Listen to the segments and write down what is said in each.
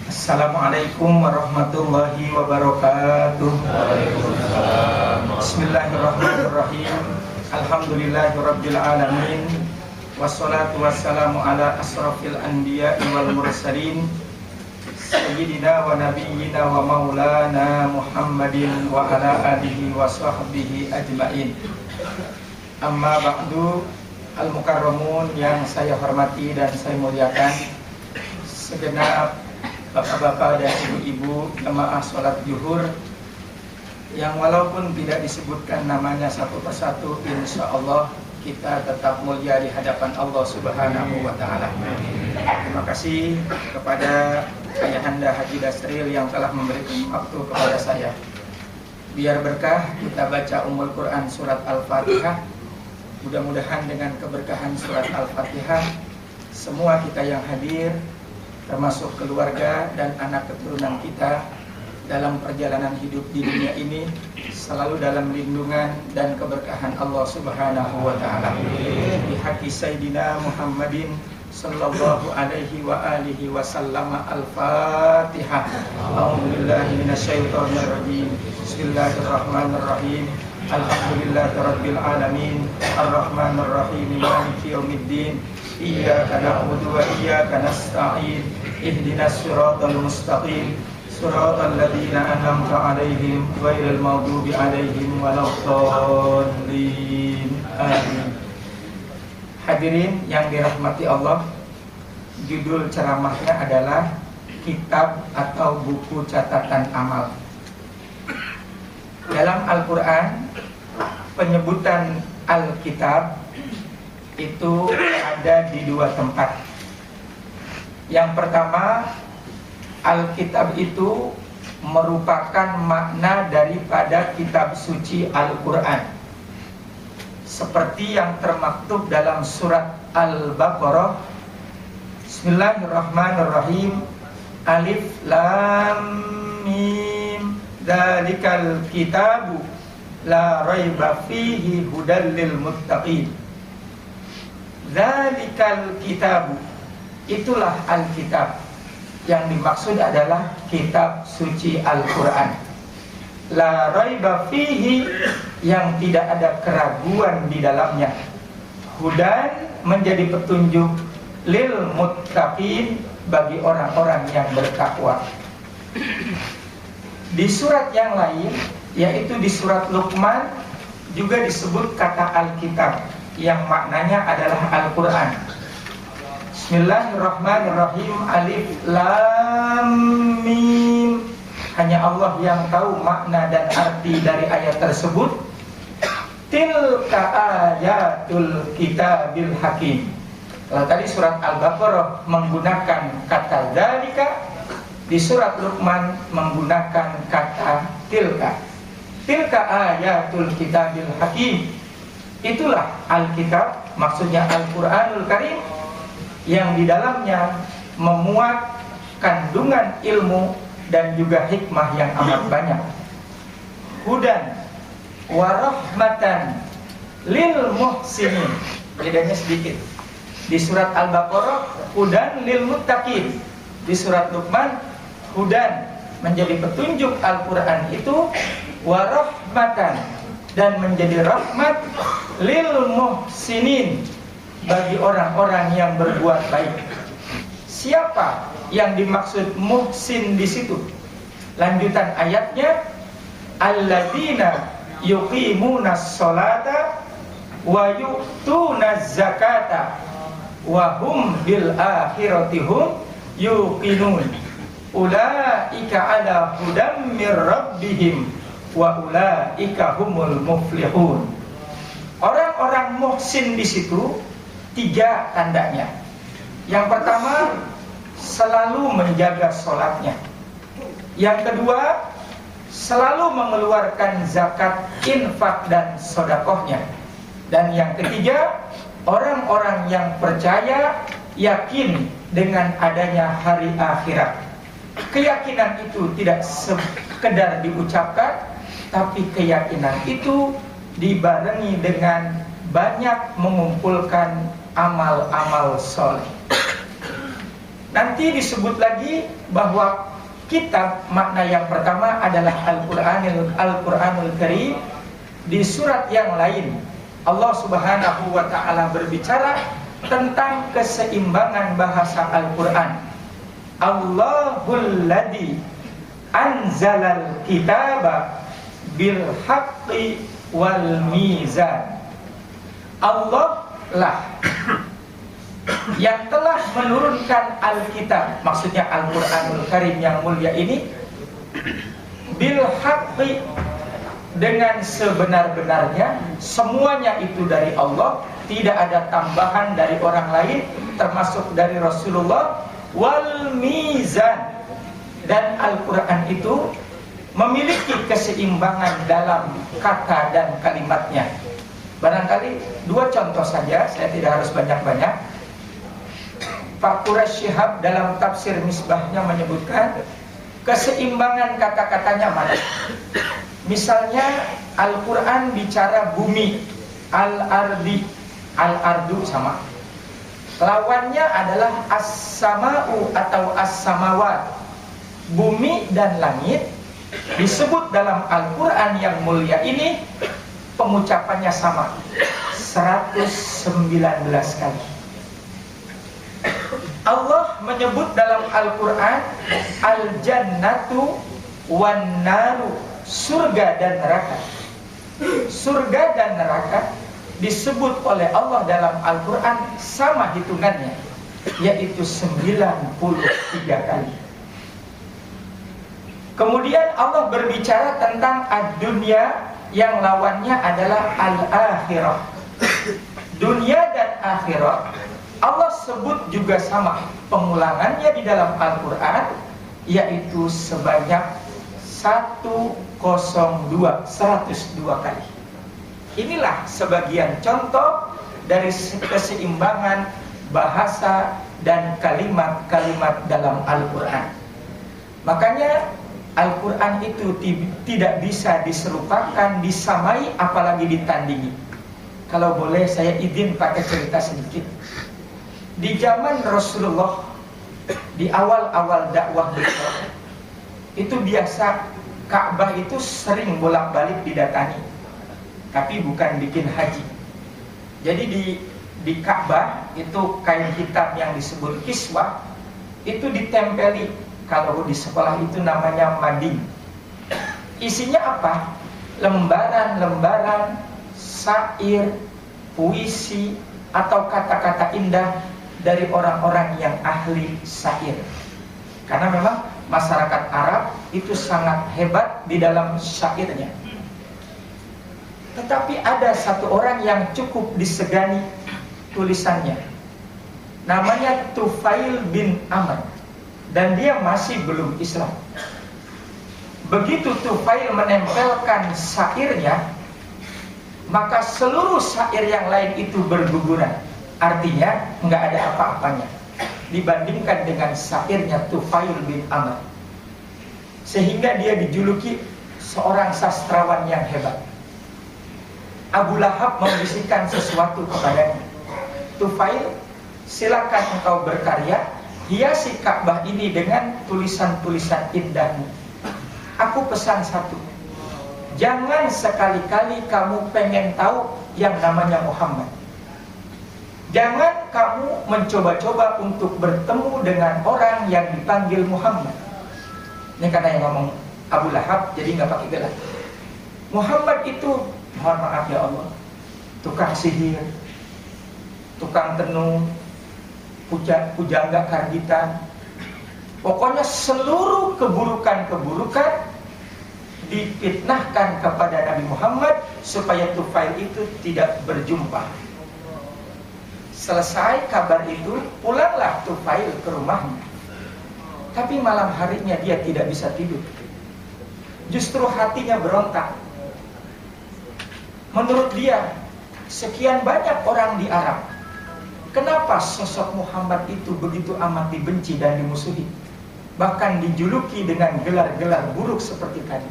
Assalamualaikum warahmatullahi wabarakatuh. Bismillahirrahmanirrahim. Alhamdulillahirabbil alamin. Wassalatu wassalamu ala asrafil anbiya'i wal mursalin sayyidina wa nabiyyina wa maulana Muhammadin wa ala alihi wa sahbihi ajma'in. Amma ba'du, al-mukarramun yang saya hormati dan saya muliakan, segenap bapak-bapak dan ibu-ibu jamaah sholat zuhur yang walaupun tidak disebutkan namanya satu persatu, insya Allah kita tetap mulia di hadapan Allah Subhanahu wa Ta'ala. Terima kasih kepada Ayahanda Haji Dasril yang telah memberikan waktu kepada saya. Biar berkah kita baca Ummul Quran surat Al-Fatihah. Mudah-mudahan dengan keberkahan surat Al-Fatihah, semua kita yang hadir, termasuk keluarga dan anak keturunan kita, dalam perjalanan hidup di dunia ini selalu dalam lindungan dan keberkahan Allah Subhanahu wa Ta'ala. Bi haqqi Sayyidina Muhammadin sallallahu alaihi wa alihi wasallam. Al-Fatihah. A'udzubillahi minasyaitonir rajim. Bismillahirrahmanirrahim. Alhamdulillahirabbil alamin. Arrahmanir rahim. Maliki yaumiddin. Iyyaka na'budu wa iyyaka nasta'in. Ihdinas siratal mustaqim. Siratal ladzina an'amta 'alaihim ghairil maghdubi 'alaihim waladdallin. Amin. Hadirin yang dirahmati Allah, judul ceramahnya adalah kitab atau buku catatan amal. Dalam Al-Quran, penyebutan Al-Kitab itu ada di dua tempat. Yang pertama, Alkitab itu merupakan makna daripada kitab suci Al-Quran, seperti yang termaktub dalam surat Al-Baqarah. Bismillahirrahmanirrahim. Alif Lam Mim. Dzalikal kitabu la raiba fihi hudal lil muttaqin. Dzalikal kitabu, itulah Alkitab. Yang dimaksud adalah kitab suci Al-Quran. La raiba fihi, yang tidak ada keraguan di dalamnya. Hudan, menjadi petunjuk, lil muttaqin, bagi orang-orang yang bertakwa. Di surat yang lain, yaitu di surat Luqman, juga disebut kata Alkitab, yang maknanya adalah Al-Quran. Bismillahirrahmanirrahim. Alif Lam Mim. Hanya Allah yang tahu makna dan arti dari ayat tersebut. Tilka ayatul kitabil hakim. Kalau tadi surat Al-Baqarah menggunakan kata dzalika, di surat Luqman menggunakan kata tilka. Tilka ayatul kitabil hakim. Itulah Alkitab, maksudnya Al-Quranul Karim, yang di dalamnya memuat kandungan ilmu dan juga hikmah yang amat banyak. Hudan warahmatan lil muhsinin. Bedanya sedikit. Di surat Al-Baqarah hudan lil muttaqin. Di surat Luqman hudan, menjadi petunjuk Al-Quran itu, warahmatan, dan menjadi rahmat, lil muhsinin, bagi orang-orang yang berbuat baik. Siapa yang dimaksud muhsin di situ? Lanjutan ayatnya, alladzina yuqimunas sholata wa yu'tunaz zakata wa hum bil akhirati hum yuqinun. Ulaika ala hudam mir rabbihim wa ulaika humul muflihun. Orang-orang muhsin di situ tiga tandanya. Yang pertama, selalu menjaga sholatnya. Yang kedua, selalu mengeluarkan zakat, infak dan sodakohnya. Dan yang ketiga, orang-orang yang percaya, yakin dengan adanya hari akhirat. Keyakinan itu tidak sekedar diucapkan, tapi keyakinan itu dibarengi dengan banyak mengumpulkan amal-amal soleh. Nanti disebut lagi bahwa kitab makna yang pertama adalah Al-Quranul Karim. Di surat yang lain Allah Subhanahu wa ta'ala berbicara tentang keseimbangan bahasa Al-Quran. Allahul ladzi anzalal kitaba bil haqqi wal mizan. Allah lah yang telah menurunkan Alkitab, maksudnya Al-Quranul Karim yang mulia ini, bil haqqi, dengan sebenar-benarnya, semuanya itu dari Allah, tidak ada tambahan dari orang lain, termasuk dari Rasulullah, wal mizan, dan Al-Quran itu memiliki keseimbangan dalam kata dan kalimatnya. Barangkali dua contoh saja, saya tidak harus banyak-banyak. Pak Quraisy Shihab dalam tafsir Misbahnya menyebutkan keseimbangan kata-katanya mana. Misalnya Al-Quran bicara bumi, al-ardi, al-ardu sama. Lawannya adalah as-sama'u atau as-samawat, bumi dan langit. Disebut dalam Al-Quran yang mulia ini, pengucapannya sama 119 kali. Allah menyebut dalam Al-Quran al-jannatu wan naru, surga dan neraka. Surga dan neraka disebut oleh Allah dalam Al-Quran sama hitungannya, yaitu 93 kali. Kemudian Allah berbicara tentang ad-dunya, yang lawannya adalah al-akhirah. Dunia dan akhirat Allah sebut juga sama, pengulangannya di dalam Al-Quran yaitu sebanyak 102 kali. Inilah sebagian contoh dari keseimbangan bahasa dan kalimat-kalimat dalam Al-Quran. Makanya Al-Quran itu tidak bisa diserupakan, disamai, apalagi ditandingi. Kalau boleh saya izin pakai cerita sedikit. Di zaman Rasulullah, di awal-awal dakwah beliau, itu biasa Ka'bah itu sering bolak-balik didatangi, tapi bukan bikin haji. Jadi di Ka'bah itu kain hitam yang disebut kiswah itu ditempeli. Kalau di sekolah itu namanya mading. Isinya apa? Lembaran-lembaran syair, puisi, atau kata-kata indah dari orang-orang yang ahli syair. Karena memang masyarakat Arab itu sangat hebat di dalam syairnya. Tetapi ada satu orang yang cukup disegani tulisannya. Namanya Tufail bin Amr. Dan dia masih belum Islam. Begitu Tufail menempelkan syairnya, maka seluruh syair yang lain itu berguguran. Artinya nggak ada apa-apanya dibandingkan dengan syairnya Tufail bin Amr. Sehingga dia dijuluki seorang sastrawan yang hebat. Abu Lahab membisikkan sesuatu kepadanya. Tufail, silakan engkau berkarya, hiasi Ka'bah ini dengan tulisan-tulisan indahmu. Aku pesan satu, jangan sekali-kali kamu pengen tahu yang namanya Muhammad. Jangan kamu mencoba-coba untuk bertemu dengan orang yang dipanggil Muhammad. Ini karena yang ngomong Abu Lahab, jadi nggak pakai gelar. Muhammad itu, mohon maaf ya Allah, tukang sihir, tukang tenung, pujangga karbitan. Pokoknya seluruh keburukan-keburukan difitnahkan kepada Nabi Muhammad supaya Tufail itu tidak berjumpa. Selesai kabar itu, pulanglah Tufail ke rumahnya. Tapi malam harinya dia tidak bisa tidur. Justru hatinya berontak. Menurut dia, sekian banyak orang di Arab, kenapa sosok Muhammad itu begitu amat dibenci dan dimusuhi? Bahkan dijuluki dengan gelar-gelar buruk seperti tadi.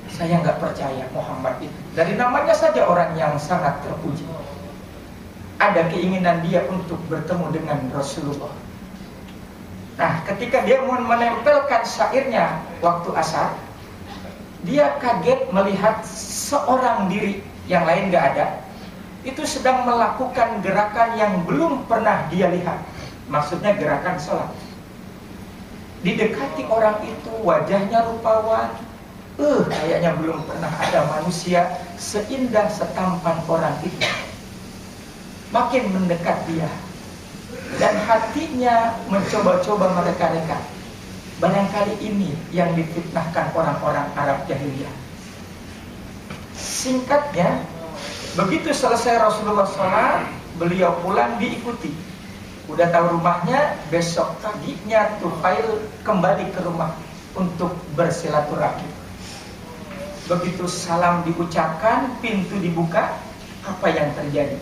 Saya nggak percaya Muhammad itu. Dari namanya saja orang yang sangat terpuji. Ada keinginan dia untuk bertemu dengan Rasulullah. Nah, ketika dia mau menempelkan syairnya waktu asar, dia kaget melihat seorang diri, yang lain gak ada, itu sedang melakukan gerakan yang belum pernah dia lihat. Maksudnya gerakan sholat. Didekati orang itu, wajahnya rupawan, kayaknya belum pernah ada manusia seindah setampan orang itu. Makin mendekat dia, dan hatinya mencoba-coba mereka-reka. Barangkali ini yang difitnahkan orang-orang Arab jahiliyah. Singkatnya, begitu selesai Rasulullah SAW, beliau pulang diikuti. Udah tahu rumahnya, besok paginya Tufail kembali ke rumah untuk bersilaturahmi. Begitu salam diucapkan, pintu dibuka, apa yang terjadi?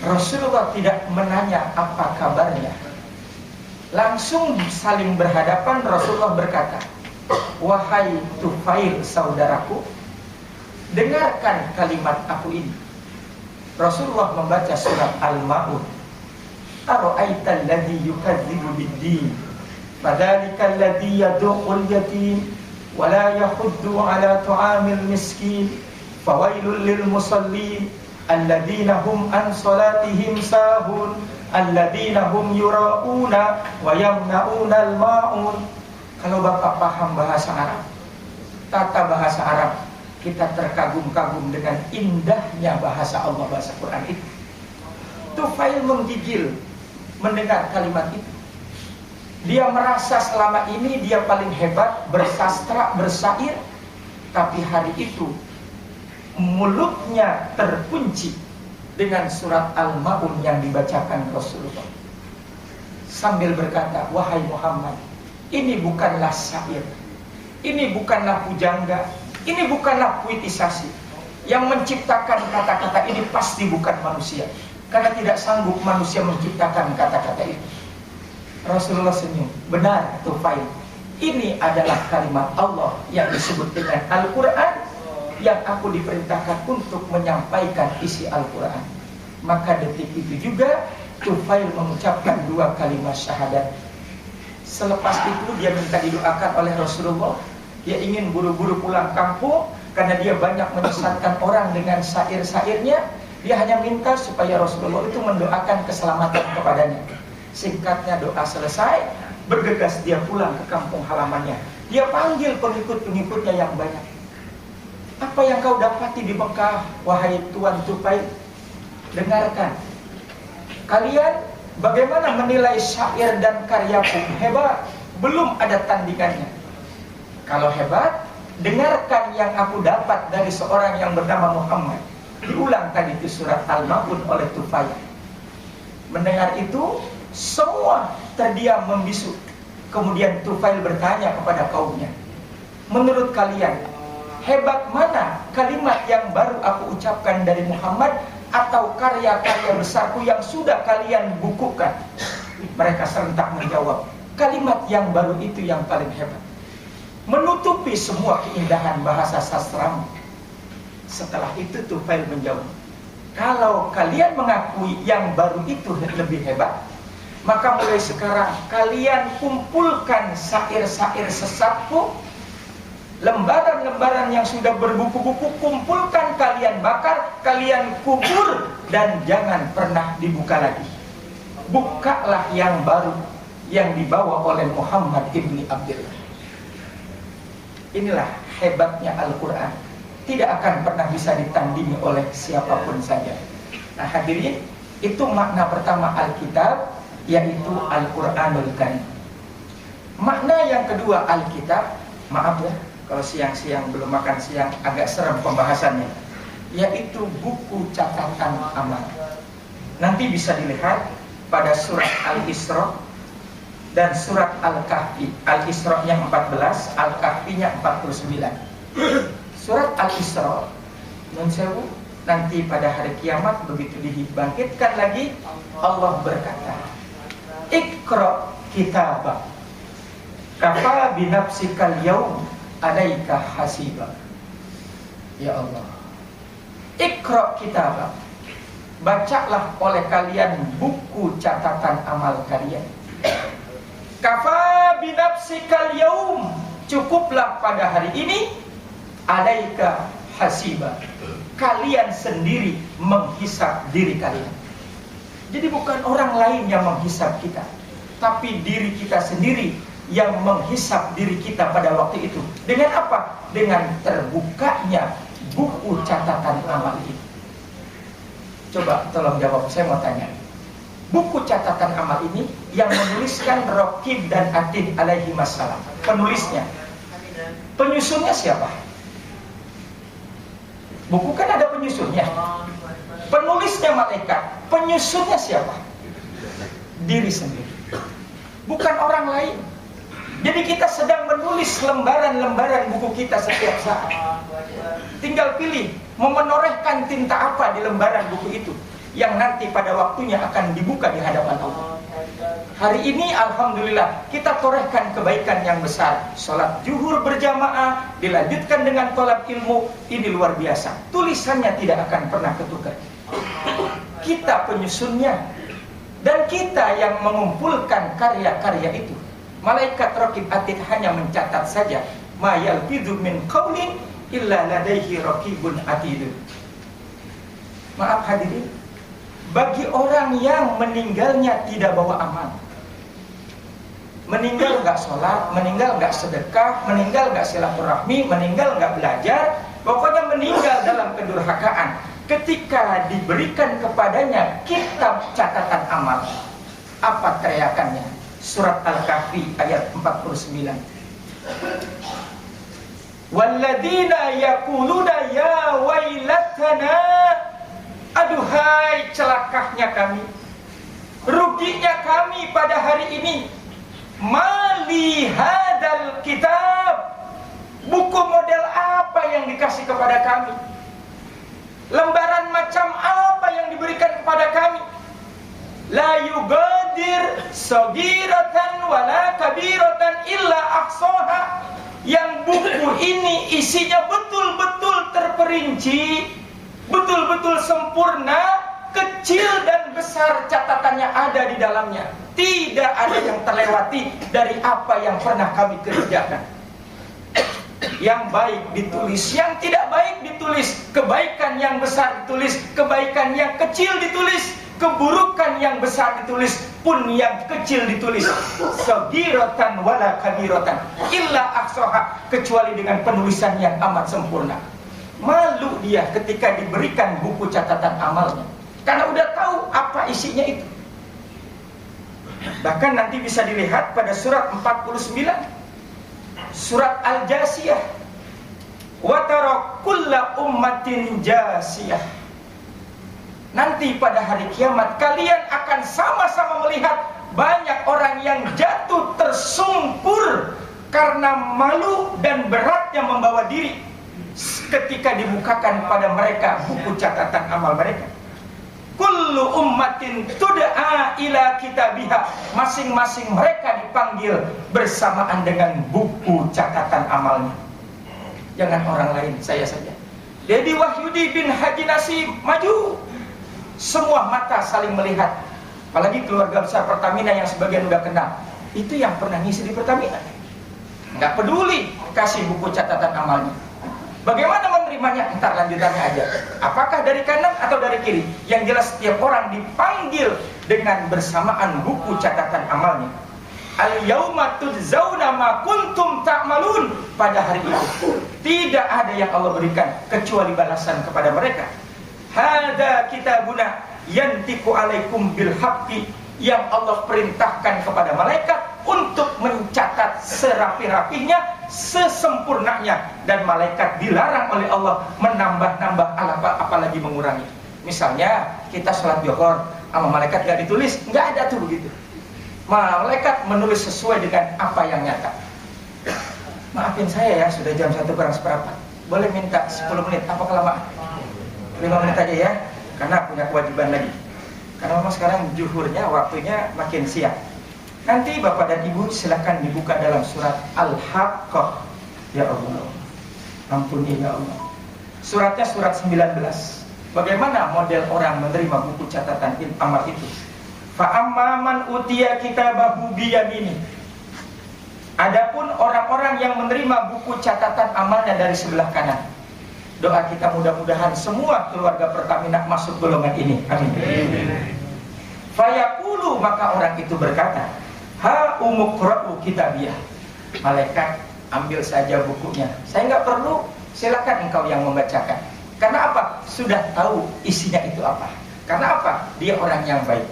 Rasulullah tidak menanya apa kabarnya. Langsung saling berhadapan, Rasulullah berkata, "Wahai Tufail saudaraku, dengarkan kalimat aku ini." Rasulullah membaca surat Al-Ma'un. "Ara'aital ladzi yukadzibu bid-din, fadzalikal ladzi yad'ul yatim wa la yahuddu 'ala ta'amil miskin, fawailul lil musallin alladzina hum an salatihim sahun alladzina hum yura'una wa yamna'una al-ma'un." Kalau Bapak paham bahasa Arab, tata bahasa Arab, kita terkagum-kagum dengan indahnya bahasa Allah, bahasa Quran itu. Tufail menggigil mendengar kalimat itu. Dia merasa selama ini dia paling hebat bersastra, bersair, tapi hari itu mulutnya terkunci dengan surat Al-Ma'un yang dibacakan Rasulullah. Sambil berkata, "Wahai Muhammad, ini bukanlah syair, ini bukanlah pujangga, ini bukanlah puitisasi. Yang menciptakan kata-kata ini pasti bukan manusia, karena tidak sanggup manusia menciptakan kata-kata itu." Rasulullah senyum. "Benar Tufail, ini adalah kalimat Allah yang disebut dengan Al-Quran, yang aku diperintahkan untuk menyampaikan isi Al-Quran." Maka detik itu juga Tufail mengucapkan 2 kalimat syahadat. Selepas itu dia minta didoakan oleh Rasulullah. Dia ingin buru-buru pulang kampung karena dia banyak menyesatkan orang dengan syair-syairnya. Dia hanya minta supaya Rasulullah itu mendoakan keselamatan kepadanya. Singkatnya, doa selesai, bergegas dia pulang ke kampung halamannya. Dia panggil pengikut-pengikutnya yang banyak. "Apa yang kau dapati di Mekah, wahai Tuan Tufail? Dengarkan. Kalian bagaimana menilai syair dan karyaku? Hebat, belum ada tandingannya. Kalau hebat, dengarkan yang aku dapat dari seorang yang bernama Muhammad." Diulang tadi itu surat Al-Ma'un oleh Tufail. Mendengar itu, semua terdiam membisu. Kemudian Tufail bertanya kepada kaumnya, "Menurut kalian, hebat mana kalimat yang baru aku ucapkan dari Muhammad, atau karya-karya besarku yang sudah kalian bukukan?" Mereka serentak menjawab, "Kalimat yang baru itu yang paling hebat, menutupi semua keindahan bahasa sastramu." Setelah itu Tufail menjawab, "Kalau kalian mengakui yang baru itu lebih hebat, maka mulai sekarang kalian kumpulkan syair-syair sesatku, lembaran-lembaran yang sudah berbuku-buku, kumpulkan, kalian bakar, kalian kubur, dan jangan pernah dibuka lagi. Bukalah yang baru yang dibawa oleh Muhammad ibni Abdullah." Inilah hebatnya Al-Quran, tidak akan pernah bisa ditandingi oleh siapapun saja. Nah hadirin, itu makna pertama Alkitab, yaitu Al-Quranul Karim. Makna yang kedua Alkitab, maaf ya kalau siang-siang belum makan siang agak serem pembahasannya, yaitu buku catatan amal. Nanti bisa dilihat pada surat Al-Isra dan surat Al-Kahfi. Al-Isra-nya 14, Al-Kahfi-nya 49. Surat Al-Isra, nanti pada hari kiamat begitu dibangkitkan lagi, Allah berkata, "Iqra kitabak, kafa binafsikal yaum alaika hasiba." Ya Allah, Iqra kitabak, bacalah oleh kalian buku catatan amal kalian. nafsikal yaum, cukuplah pada hari ini, alaika hasiba, kalian sendiri menghisap diri kalian. Jadi bukan orang lain yang menghisap kita, tapi diri kita sendiri yang menghisap diri kita pada waktu itu. Dengan apa? Dengan terbukanya buku catatan amal itu. Coba tolong jawab, saya mau tanya. Buku catatan amal ini yang menuliskan Raqib dan Atid alaihi wassalam. Penulisnya, penyusunnya siapa? Buku kan ada penyusunnya. Penulisnya malaikat, penyusunnya siapa? Diri sendiri, bukan orang lain. Jadi kita sedang menulis lembaran-lembaran buku kita setiap saat. Tinggal pilih mau menorehkan tinta apa di lembaran buku itu, yang nanti pada waktunya akan dibuka di hadapan Allah. Hari ini alhamdulillah kita torehkan kebaikan yang besar. Sholat zuhur berjamaah dilanjutkan dengan tolab ilmu. Ini luar biasa. Tulisannya tidak akan pernah ketukar. Kita penyusunnya, dan kita yang mengumpulkan karya-karya itu. Malaikat Raqib Atid hanya mencatat saja, ma yalfidhu min qaulin illa ladaihi raqibun atid. Maaf hadirin, bagi orang yang meninggalnya tidak bawa amal, meninggal nggak sholat, meninggal nggak sedekah, meninggal nggak silaturahmi, meninggal nggak belajar, pokoknya meninggal dalam kedurhakaan. Ketika diberikan kepadanya kitab catatan amal, apa teriakannya? Surat Al-Kahfi ayat 49. Walladzina yaquluna ya wailatana, aduhai celakahnya kami, ruginya kami pada hari ini. Mali hadal kitab, buku model apa yang dikasih kepada kami? Lembaran macam apa yang diberikan kepada kami? La yugadir sagiratan wala kabiratan illa ahsaha. Yang buku ini isinya betul-betul terperinci, betul-betul sempurna, kecil dan besar catatannya ada di dalamnya. Tidak ada yang terlewati dari apa yang pernah kami kerjakan. Yang baik ditulis, yang tidak baik ditulis, kebaikan yang besar ditulis, kebaikan yang kecil ditulis, keburukan yang besar ditulis, pun yang kecil ditulis. Sagiratan wala kabiratan illa ahsaha, kecuali dengan penulisan yang amat sempurna. Malu dia ketika diberikan buku catatan amalnya, karena udah tahu apa isinya itu. Bahkan nanti bisa dilihat pada surat 49, surat Al-Jasiyah, wa tara kulla ummatin jasiyah. Nanti pada hari kiamat kalian akan sama-sama melihat banyak orang yang jatuh tersungkur karena malu dan beratnya membawa diri ketika dibukakan pada mereka buku catatan amal mereka. Kullu ummatin tud'a ila kitabiha, masing-masing mereka dipanggil bersamaan dengan buku catatan amalnya. Jangan orang lain, saya saja. Dedi Wahyudi bin Haji Nasim maju. Semua mata saling melihat. Apalagi keluarga besar Pertamina yang sebagian udah kenal. Itu yang pernah ngisi di Pertamina. Nggak peduli kasih buku catatan amalnya. Bagaimana menerimanya? Entar lanjutannya aja. Apakah dari kanan atau dari kiri? Yang jelas setiap orang dipanggil dengan bersamaan buku catatan amalnya. Al-yauma tujzauna ma kuntum ta'malun. Pada hari itu tidak ada yang Allah berikan kecuali balasan kepada mereka. Hada kitabuna yantiqu alaikum bil haqqi, yang Allah perintahkan kepada malaikat untuk mencatat serapi-rapinya, sesempurnanya, dan malaikat dilarang oleh Allah menambah-nambah apalagi mengurangi. Misalnya kita sholat zuhur sama malaikat gak ditulis, nggak ada tuh begitu. Malaikat menulis sesuai dengan apa yang nyata. Maafin saya ya, sudah jam 1 kurang seperempat. Boleh minta 10 menit, apa kelamaan? 5 menit aja ya, karena punya kewajiban lagi. Karena memang sekarang zuhurnya waktunya makin siang. Nanti Bapak dan Ibu silakan dibuka dalam surat Al-Haqqah. Ya Allah, ampuni ya Allah. Suratnya surat 19. Bagaimana model orang menerima buku catatan amal itu? Fa amman utiya kitabahu biyamini. Adapun orang-orang yang menerima buku catatan amalnya dari sebelah kanan, doa kita mudah-mudahan semua keluarga Pertamina masuk golongan ini. Amin. Fayaqulu, maka orang itu berkata, ha umuqra'u kitabiyah. Malaikat, ambil saja bukunya. Saya nggak perlu, silakan engkau yang membacakan. Karena apa? Sudah tahu isinya itu apa. Karena apa? Dia orang yang baik.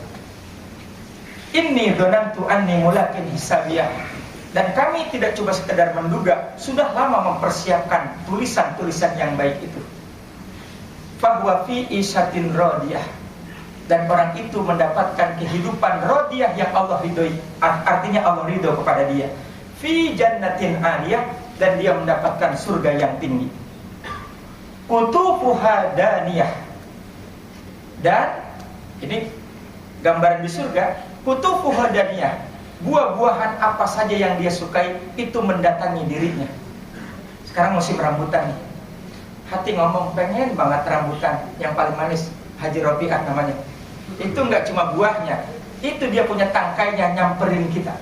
Inni dzanantu anni mulakin hisabiyah. Dan kami tidak cuma sekedar menduga, sudah lama mempersiapkan tulisan-tulisan yang baik itu. Fahuwa fi isyatin radiyah. Dan orang itu mendapatkan kehidupan radiyah yang Allah ridhoi. Artinya Allah ridho kepada dia. Fi jannatin aliyah, dan dia mendapatkan surga yang tinggi. Qutufuha daniyah. Dan ini gambaran di surga. Qutufuha daniyah. Buah-buahan apa saja yang dia sukai itu mendatangi dirinya. Sekarang musim rambutan nih. Hati ngomong pengen banget rambutan yang paling manis, Haji Robiat namanya. Itu nggak cuma buahnya, itu dia punya tangkainya nyamperin kita.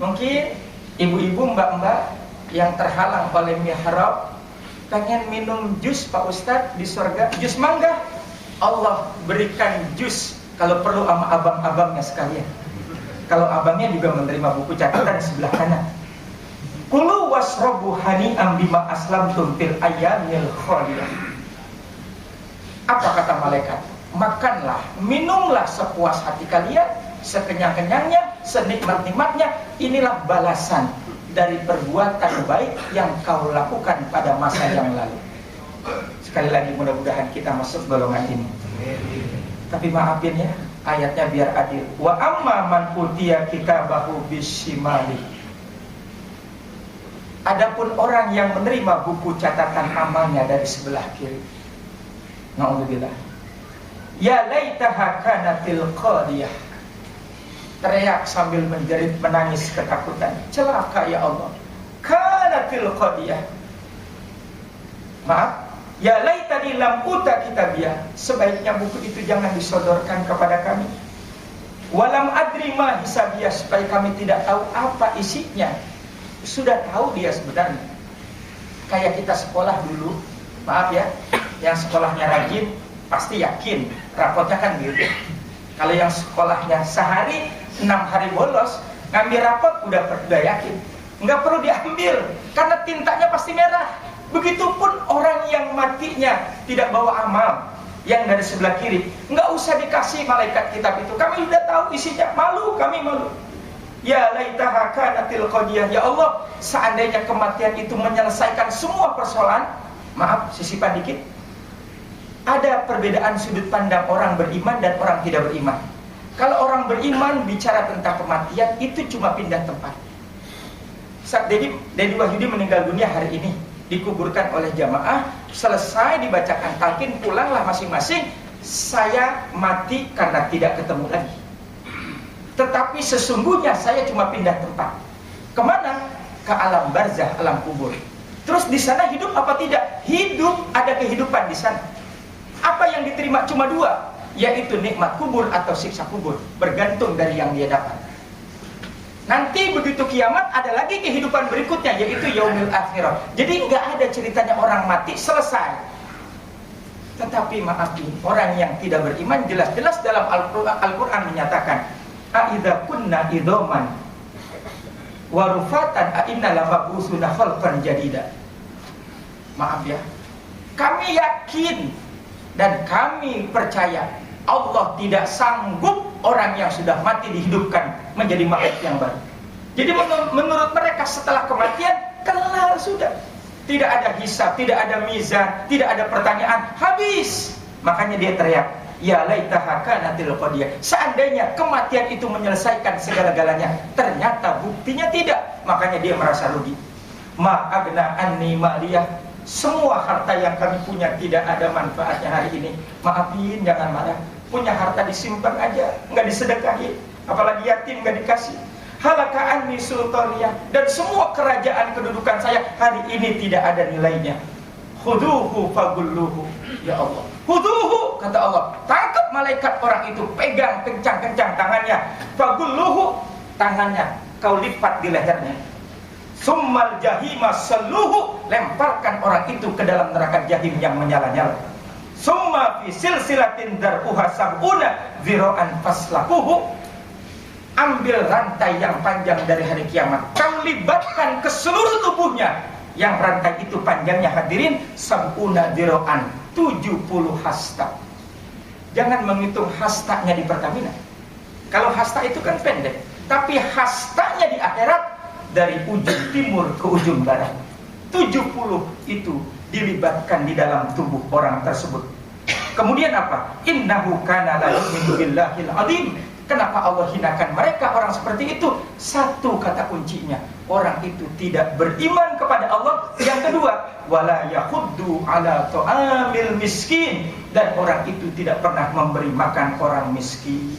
Mungkin ibu-ibu, mbak-mbak yang terhalang oleh mihrab pengen minum jus Pak Ustadz di surga, jus mangga. Allah berikan jus kalau perlu sama abang-abangnya sekalian. Kalau abangnya juga menerima buku catatan di sebelah kanan. Kulu wasrobu hani'am bima aslamtum fil ayyamil khaliyah. Apa kata malaikat? Makanlah, minumlah sepuas hati kalian, sekenyang-kenyangnya, senikmat-nikmatnya. Inilah balasan dari perbuatan baik yang kau lakukan pada masa yang lalu. Sekali lagi mudah-mudahan kita masuk golongan ini. Tapi maafin ya, ayatnya biar adil. Wa amma man utiya kitabahu bisimali. Adapun orang yang menerima buku catatan amalnya dari sebelah kiri. Na'udzubillah. Ya laitaha kanatil qadiyah. Teriak sambil menjerit menangis ketakutan. Celaka ya Allah. Kanatil qadiyah. Maaf. Ya laitani lam uta kitabiyah. Sebaiknya buku itu jangan disodorkan kepada kami. Walam adri ma hisabiyah, supaya kami tidak tahu apa isinya. Sudah tahu dia sebenarnya. Kayak kita sekolah dulu, maaf ya, yang sekolahnya rajin pasti yakin rapotnya kan gitu. Kalau yang sekolahnya sehari 6 hari bolos, ngambil rapot udah yakin. Nggak perlu diambil karena tintanya pasti merah. Begitupun orang yang matinya tidak bawa amal yang dari sebelah kiri, nggak usah dikasih malaikat kitab itu. Kami sudah tahu isinya, malu, kami malu. Ya laitaha kanatil qadiyah. Ya Allah, seandainya kematian itu menyelesaikan semua persoalan. Maaf, sisipan dikit. Ada perbedaan sudut pandang orang beriman dan orang tidak beriman. Kalau orang beriman bicara tentang kematian itu cuma pindah tempat. Saat Dedi Wahyudi meninggal dunia hari ini, dikuburkan oleh jamaah, selesai dibacakan talqin, pulanglah masing-masing. Saya mati karena tidak ketemu lagi. Tetapi sesungguhnya saya cuma pindah tempat. Kemana? Ke alam barzah, alam kubur. Terus di sana hidup apa tidak? Hidup, ada kehidupan di sana. Apa yang diterima cuma dua, yaitu nikmat kubur atau siksa kubur, bergantung dari yang dia dapat. Nanti begitu kiamat ada lagi kehidupan berikutnya, yaitu yaumil akhirah. Jadi nggak ada ceritanya orang mati selesai. Tetapi maafin, orang yang tidak beriman jelas-jelas dalam Al-Quran menyatakan, A'idha kunna idhoman warufatan a'inna lamabusuna khalqan jadida. Maaf ya, kami yakin dan kami percaya Allah tidak sanggup orang yang sudah mati dihidupkan menjadi makhluk yang baru. Jadi menurut mereka setelah kematian kelar sudah. Tidak ada hisab, tidak ada mizan, tidak ada pertanyaan, habis. Makanya dia teriak, ya laitaha kanatil qadiyah. Seandainya kematian itu menyelesaikan segala-galanya, ternyata buktinya tidak. Makanya dia merasa rugi. Ma agna anni maliyah. Semua harta yang kami punya tidak ada manfaatnya hari ini. Maafin, jangan marah. Punya harta disimpan aja, nggak disedekahin. Apalagi yatim nggak dikasih. Halaka anni sultaniyah. Dan semua kerajaan kedudukan saya hari ini tidak ada nilainya. Khuduhu fagulluhu. Ya Allah, khuduhu, kata Allah. Tangkap malaikat orang itu, pegang kencang-kencang tangannya. Fagulluhu, tangannya kau lipat di lehernya. Summal jahima salluhu, lemparkan orang itu ke dalam neraka jahim yang menyala-nyala. Summa fi silsilatin dar'uha sab'una zira'an faslakuhu, ambil rantai yang panjang dari hari kiamat, kau libatkan ke seluruh tubuhnya, yang rantai itu panjangnya hadirin sab'una zira'an, 70 hasta. Jangan menghitung hastanya di Pertamina. Kalau hasta itu kan pendek, tapi hastanya di akhirat dari ujung timur ke ujung barat. 70 itu dilibatkan di dalam tubuh orang tersebut. Kemudian apa? Innahu kana la yu'minu billahil azim. Kenapa Allah hinakan mereka orang seperti itu? Satu kata kuncinya, orang itu tidak beriman kepada Allah. Yang kedua, wala yahuddu ala ta'amil miskin, dan orang itu tidak pernah memberi makan orang miskin.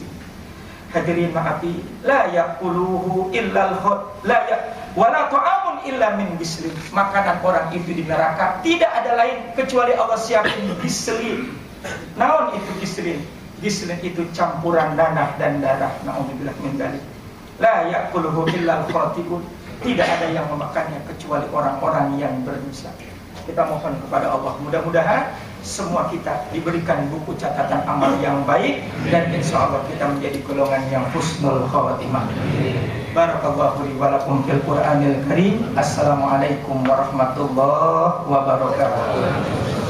Hadirin maafi, la yaquluhu illal khut, la ya wala ta'amun illa min bislin. Makanan orang itu di neraka tidak ada lain kecuali Allah siapin bislin. Naon itu bislin? Bislin itu campuran nanah dan darah. Na'udzubillah min dzalik. La yaquluhu illal khati'un. Tidak ada yang memakannya kecuali orang-orang yang berdosa. Kita mohon kepada Allah, mudah-mudahan semua kita diberikan buku catatan amal yang baik, dan insya Allah kita menjadi golongan yang husnul khawatimah. Barakallahu li wa lakum fil Qur'anil Karim. Assalamualaikum warahmatullahi wabarakatuh.